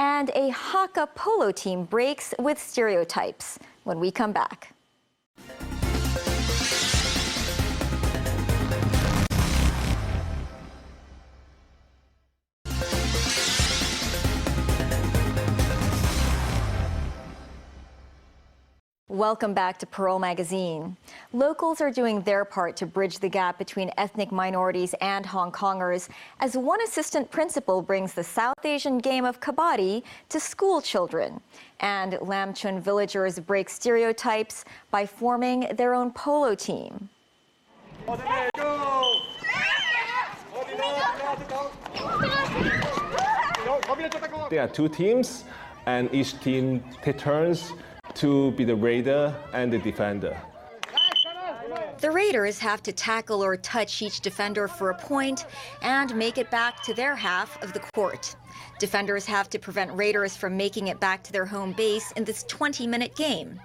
And a Hakka polo team breaks with stereotypes when we come back. Welcome back to Parole Magazine. Locals are doing their part to bridge the gap between ethnic minorities and Hong Kongers as one assistant principal brings the South Asian game of Kabaddi to school children. And Lam Chun villagers break stereotypes by forming their own polo team. There are two teams, and each team takes turns to be the raider and the defender. The raiders have to tackle or touch each defender for a point and make it back to their half of the court. Defenders have to prevent raiders from making it back to their home base in this 20-minute game.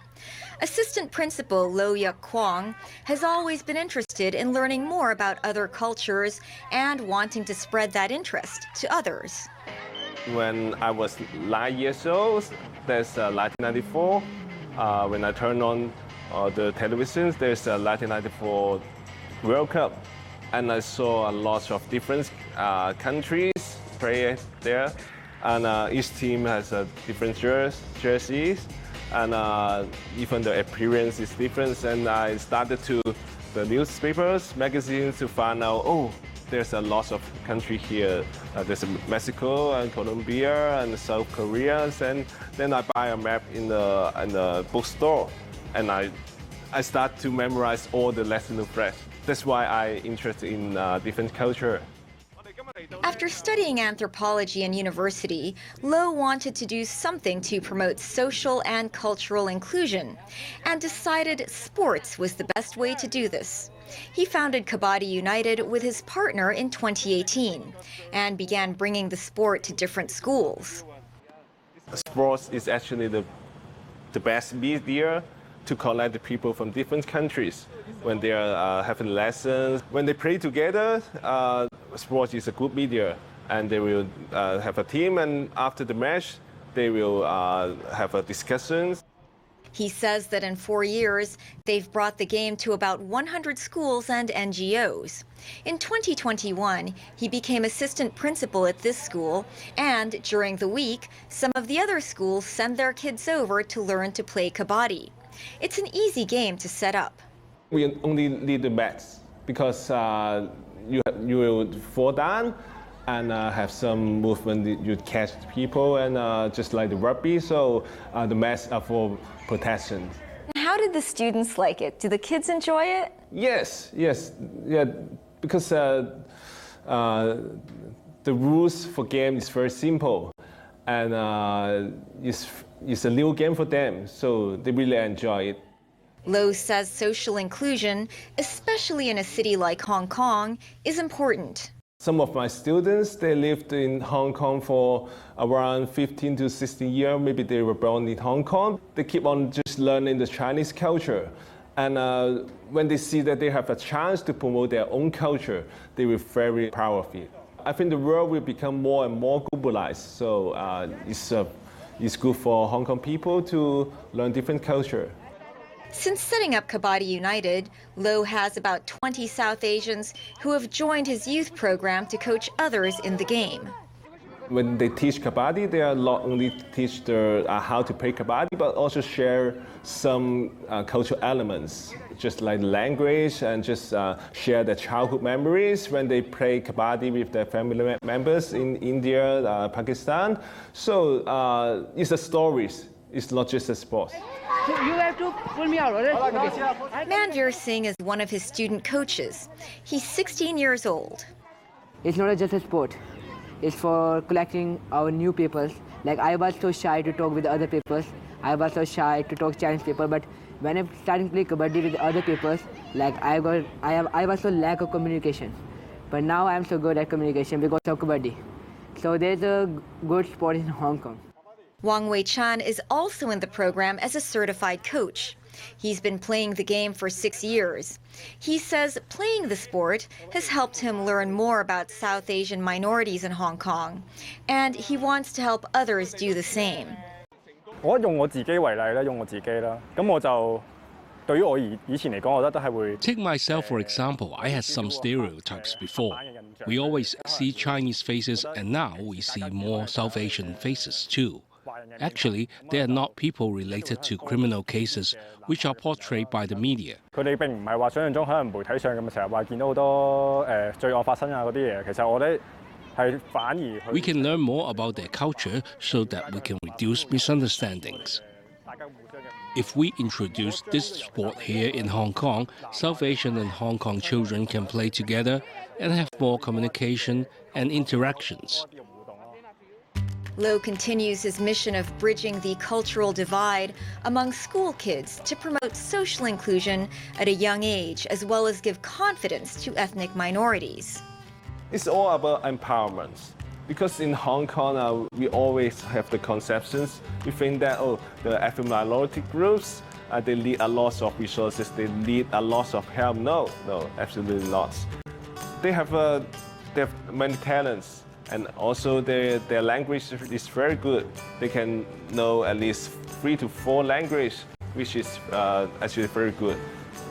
Assistant Principal Loya Kwong has always been interested in learning more about other cultures and wanting to spread that interest to others. When I was 9 years old, there's 1994. When I turned on the television, there's a 1994 World Cup. And I saw a lot of different countries play there. And each team has different jerseys. And even the appearance is different. And I started to the newspapers, magazines to find out, oh, there's a lot of country here. There's Mexico and Colombia and South Korea. And then I buy a map in the bookstore. And I start to memorize all the lesson of French. That's why I'm interested in different culture. After studying anthropology in university, Lo wanted to do something to promote social and cultural inclusion and decided sports was the best way to do this. He founded Kabaddi United with his partner in 2018 and began bringing the sport to different schools. Sports is actually the best media to connect the people from different countries. When they are having lessons, when they play together, sports is a good media, and they will have a team, and after the match, they will have a discussions. He says that in 4 years, they've brought the game to about 100 schools and NGOs. In 2021, he became assistant principal at this school, and during the week, some of the other schools send their kids over to learn to play Kabaddi. It's an easy game to set up. We only need the mats because you will fall down and have some movement. You catch people, and just like the rugby, so the mats are for protection. How did the students like it? Do the kids enjoy it? Yes, yeah, because the rules for game is very simple, and it's a new game for them, so they really enjoy it. Lo says social inclusion, especially in a city like Hong Kong, is important. Some of my students, they lived in Hong Kong for around 15 to 16 years. Maybe they were born in Hong Kong. They keep on just learning the Chinese culture. And when they see that they have a chance to promote their own culture, they will be very proud of it. I think the world will become more and more globalized. So it's good for Hong Kong people to learn different culture. Since setting up Kabaddi United, Lo has about 20 South Asians who have joined his youth program to coach others in the game. When they teach Kabaddi, they are not only teach how to play Kabaddi, but also share some cultural elements, just like language, and just share their childhood memories when they play Kabaddi with their family members in India, Pakistan. So it's a stories. It's not just a sport. You have to pull me out, all right? Okay. Manveer Singh is one of his student coaches. He's 16 years old. It's not just a sport. It's for collecting our new people. Like, I was so shy to talk with other people. I was so shy to talk Chinese people. But when I started playing Kabaddi with other people, like I was so lack of communication. But now I'm so good at communication because of Kabaddi. So there's a good sport in Hong Kong. Wang Wei Chan is also in the program as a certified coach. He's been playing the game for 6 years. He says playing the sport has helped him learn more about South Asian minorities in Hong Kong, and he wants to help others do the same. 我用我自己為例啦，用我自己啦，咁我就對於我以前嚟講，我覺得都係會。Take myself for example, I had some stereotypes before. We always see Chinese faces and now we see more South Asian faces too. Actually, they are not people related to criminal cases which are portrayed by the media. 佢哋並唔係話想象中可能媒體上咁成日話見到好多罪惡發生啊嗰啲嘢，其實我哋係反而。We can learn more about their culture so that we can reduce misunderstandings. If we introduce this sport here in Hong Kong, South Asian and Hong Kong children can play together and have more communication and interactions. Lo continues his mission of bridging the cultural divide among school kids to promote social inclusion at a young age, as well as give confidence to ethnic minorities. It's all about empowerment. Because in Hong Kong, we always have the conceptions. We think that, the ethnic minority groups, they need a lot of resources, they need a lot of help. No, absolutely not. They have many talents, and also their language is very good. They can know at least 3 to 4 languages, which is actually very good.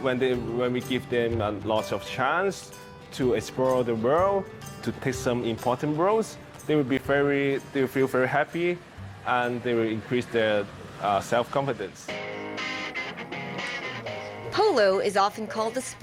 When we give them a lot of chance to explore the world, to take some important roles, they will feel very happy, and they will increase their self-confidence. Polo is often called the sport